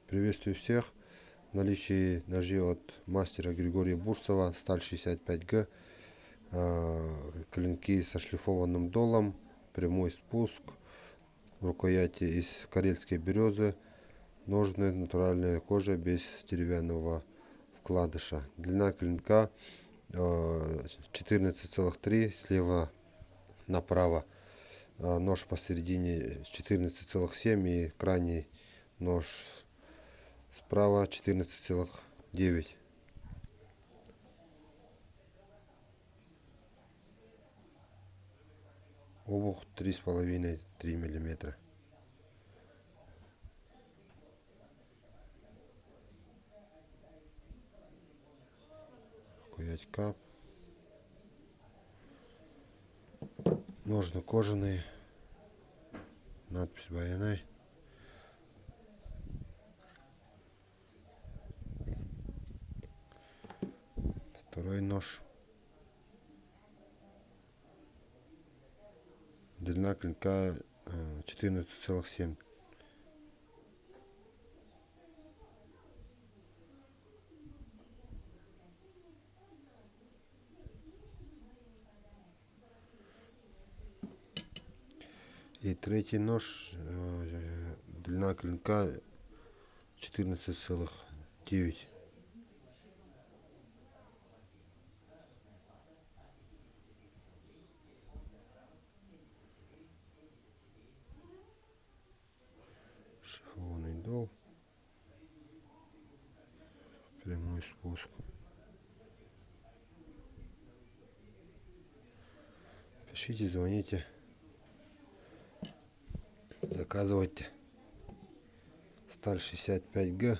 Приветствую всех. В наличии ножи от мастера Григория Бурцева, сталь 65Г, клинки со шлифованным долом, прямой спуск, рукояти из карельской березы, ножны натуральная кожа без деревянного вкладыша. Длина клинка 14,3, слева направо нож посередине 14,7 и крайний нож справа 14,9. Обух 3,5-3 мм. Рукоять кап. Ножны кожаные. Надпись Байонай. Второй нож. Длина клинка 14,7. И третий нож, длина клинка 14,9. Шифованный дол. Прямой спуск. Пишите, звоните, заказывайте. Сталь 65Г,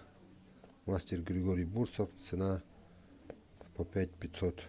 мастер Григорий Бурцев, цена по 5500.